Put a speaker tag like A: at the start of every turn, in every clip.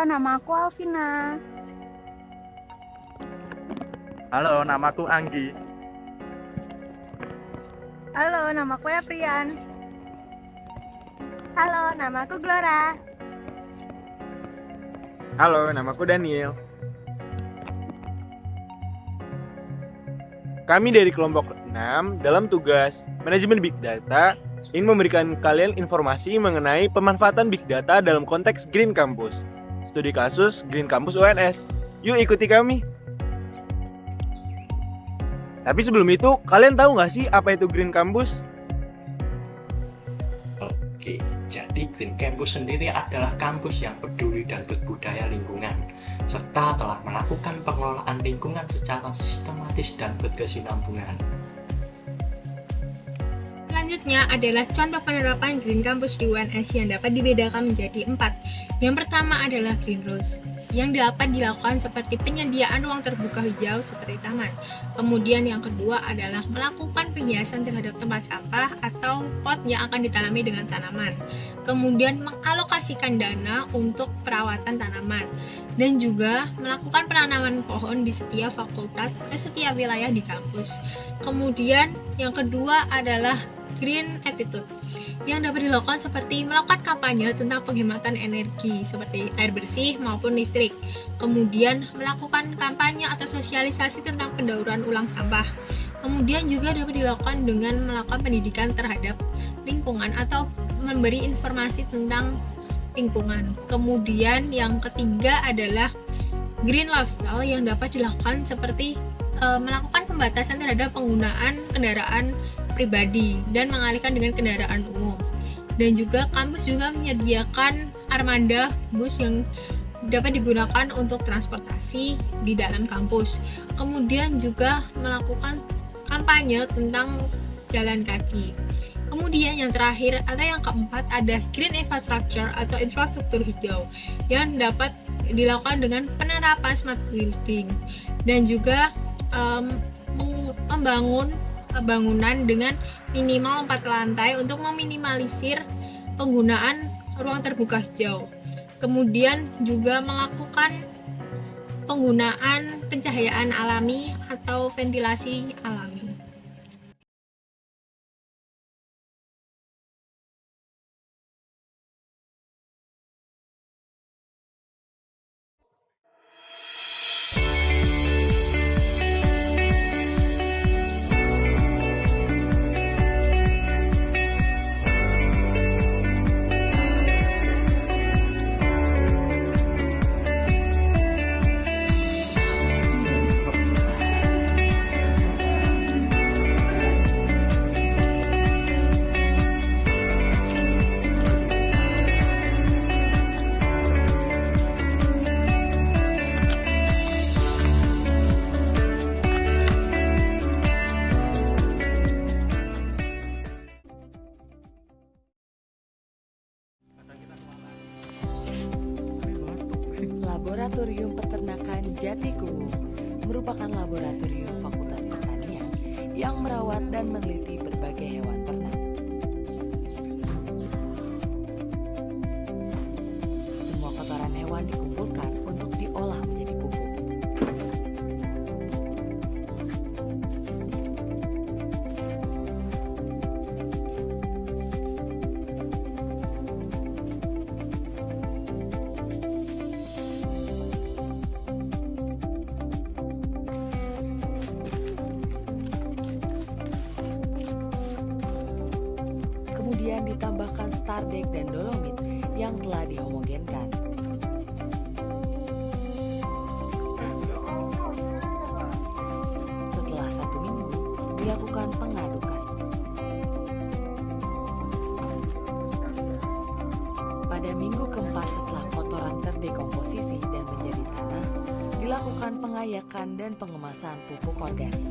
A: nama aku Alvina.
B: Halo, namaku Anggi.
A: Halo, nama aku Aprian. Halo, nama aku Glora.
C: Halo, namaku Daniel. Kami dari kelompok 6 dalam tugas manajemen Big Data ingin memberikan kalian informasi mengenai pemanfaatan Big Data dalam konteks Green Campus. Studi kasus Green Campus UNS. Yuk ikuti kami. Tapi sebelum itu, kalian tahu nggak sih apa itu Green Campus?
D: Oke, jadi Green Campus sendiri adalah kampus yang peduli dan berbudaya lingkungan, serta telah melakukan pengelolaan lingkungan secara sistematis dan berkesinambungan.
E: Selanjutnya adalah contoh penerapan Green Campus di UNS yang dapat dibedakan menjadi 4. Yang pertama adalah Green Rose, yang dapat dilakukan seperti penyediaan ruang terbuka hijau seperti taman. Kemudian yang kedua adalah melakukan penghiasan terhadap tempat sampah atau pot yang akan ditanami dengan tanaman. Kemudian mengalokasikan dana untuk perawatan tanaman. Dan juga melakukan penanaman pohon di setiap fakultas atau setiap wilayah di kampus. Kemudian yang kedua adalah Green Attitude, yang dapat dilakukan seperti melakukan kampanye tentang penghematan energi seperti air bersih maupun listrik. Kemudian melakukan kampanye atau sosialisasi tentang pendauran ulang sampah. Kemudian juga dapat dilakukan dengan melakukan pendidikan terhadap lingkungan atau memberi informasi tentang lingkungan. Kemudian yang ketiga adalah Green Lifestyle, yang dapat dilakukan seperti melakukan pembatasan terhadap penggunaan kendaraan pribadi dan mengalihkan dengan kendaraan umum. Dan juga kampus juga menyediakan armada bus yang dapat digunakan untuk transportasi di dalam kampus. Kemudian juga melakukan kampanye tentang jalan kaki. Kemudian yang terakhir atau yang keempat ada Green Infrastructure atau infrastruktur hijau, yang dapat dilakukan dengan penerapan smart building dan juga membangun bangunan dengan minimal 4 lantai untuk meminimalisir penggunaan ruang terbuka hijau. Kemudian juga melakukan penggunaan pencahayaan alami atau ventilasi alami.
F: Laboratorium Peternakan Jatiku merupakan laboratorium Fakultas Pertanian yang merawat dan meneliti berbagai hewan ternak. Semua kotoran hewan dikumpulkan untuk diolah menjadi pupuk. Kemudian ditambahkan stardek dan dolomit yang telah dihomogenkan. Setelah 1 minggu, dilakukan pengadukan. Pada minggu keempat setelah kotoran terdekomposisi dan menjadi tanah, dilakukan pengayakan dan pengemasan pupuk organik.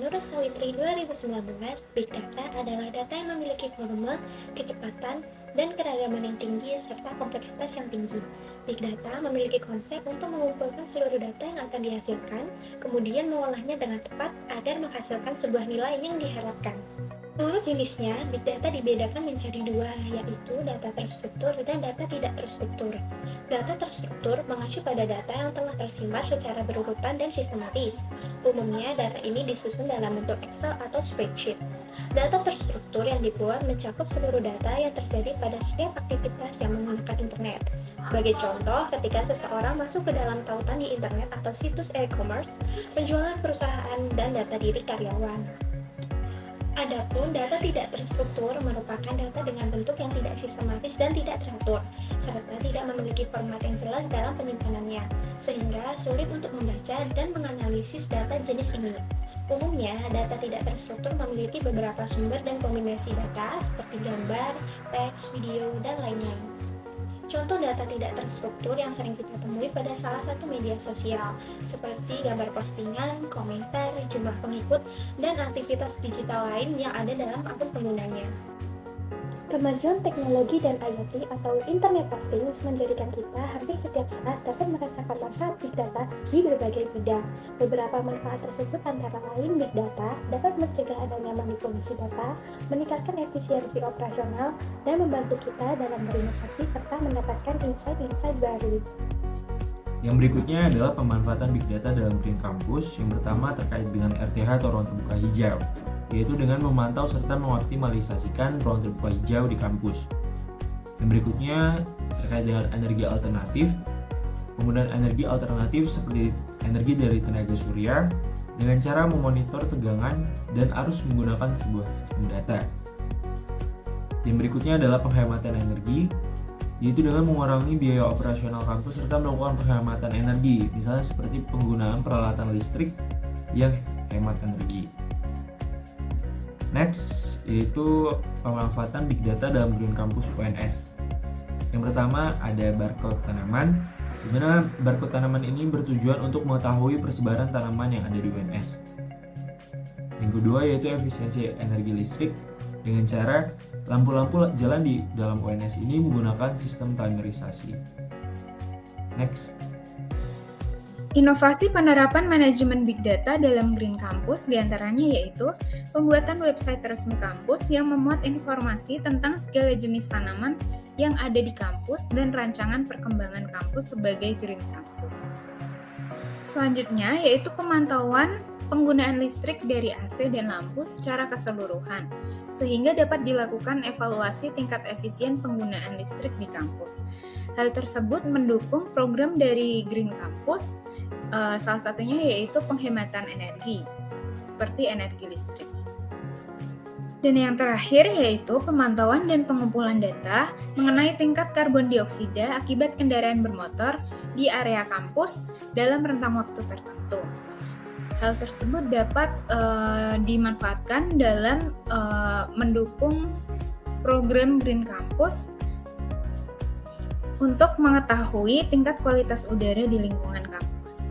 G: Menurut Sawitri 2019, Big Data adalah data yang memiliki volume, kecepatan, dan keragaman yang tinggi serta kompleksitas yang tinggi. Big Data memiliki konsep untuk mengumpulkan seluruh data yang akan dihasilkan, kemudian mengolahnya dengan tepat agar menghasilkan sebuah nilai yang diharapkan. Menurut jenisnya, Big Data dibedakan menjadi dua, yaitu data terstruktur dan data tidak terstruktur. Data terstruktur mengacu pada data yang telah tersimpan secara berurutan dan sistematis. Umumnya, data ini disusun dalam bentuk Excel atau spreadsheet. Data terstruktur yang dibuat mencakup seluruh data yang terjadi pada setiap aktivitas yang menggunakan internet. Sebagai contoh, ketika seseorang masuk ke dalam tautan di internet atau situs e-commerce, penjualan perusahaan, dan data diri karyawan. Adapun data tidak terstruktur merupakan data dengan bentuk yang tidak sistematis dan tidak teratur, serta tidak memiliki format yang jelas dalam penyimpanannya, sehingga sulit untuk membaca dan menganalisis data jenis ini. Umumnya, data tidak terstruktur memiliki beberapa sumber dan kombinasi data seperti gambar, teks, video, dan lain-lain. Contoh data tidak terstruktur yang sering kita temui pada salah satu media sosial, seperti gambar postingan, komentar, jumlah pengikut, dan aktivitas digital lain yang ada dalam akun penggunanya. Kemajuan teknologi dan IoT atau Internet of Things menjadikan kita hampir setiap saat dapat merasakan manfaat Big Data di berbagai bidang. Beberapa manfaat tersebut antara lain Big Data dapat mencegah adanya manipulasi data, meningkatkan efisiensi operasional, dan membantu kita dalam berinovasi serta mendapatkan insight-insight baru.
C: Yang berikutnya adalah pemanfaatan Big Data dalam Green Campus. Yang pertama terkait dengan RTH atau ruang terbuka hijau, yaitu dengan memantau serta mengoptimalisasikan ruang terbuka hijau di kampus. Yang berikutnya terkait dengan energi alternatif. Penggunaan energi alternatif seperti energi dari tenaga surya dengan cara memonitor tegangan dan arus menggunakan sebuah sistem data. Yang berikutnya adalah penghematan energi, yaitu dengan mengurangi biaya operasional kampus serta melakukan penghematan energi, misalnya seperti penggunaan peralatan listrik yang hemat energi. Next, yaitu pemanfaatan Big Data dalam Green Campus UNS. Yang pertama ada barcode tanaman, di mana barcode tanaman ini bertujuan untuk mengetahui persebaran tanaman yang ada di UNS. Yang kedua yaitu efisiensi energi listrik dengan cara lampu-lampu jalan di dalam UNS ini menggunakan sistem timerisasi. Next.
E: Inovasi penerapan manajemen Big Data dalam Green Campus diantaranya yaitu pembuatan website resmi kampus yang memuat informasi tentang segala jenis tanaman yang ada di kampus dan rancangan perkembangan kampus sebagai Green Campus. Selanjutnya yaitu pemantauan penggunaan listrik dari AC dan lampu secara keseluruhan, sehingga dapat dilakukan evaluasi tingkat efisien penggunaan listrik di kampus. Hal tersebut mendukung program dari Green Campus, salah satunya yaitu penghematan energi, seperti energi listrik. Dan yang terakhir yaitu pemantauan dan pengumpulan data mengenai tingkat karbon dioksida akibat kendaraan bermotor di area kampus dalam rentang waktu tertentu. Hal tersebut dapat dimanfaatkan dalam mendukung program Green Campus untuk mengetahui tingkat kualitas udara di lingkungan kampus.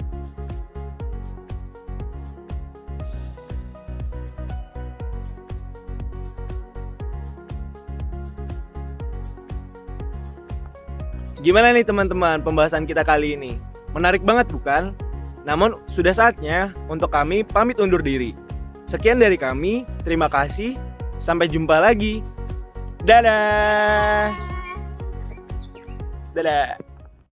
C: Gimana nih teman-teman pembahasan kita kali ini? Menarik banget bukan? Namun sudah saatnya untuk kami pamit undur diri. Sekian dari kami, terima kasih, sampai jumpa lagi. Dadah! Dadah!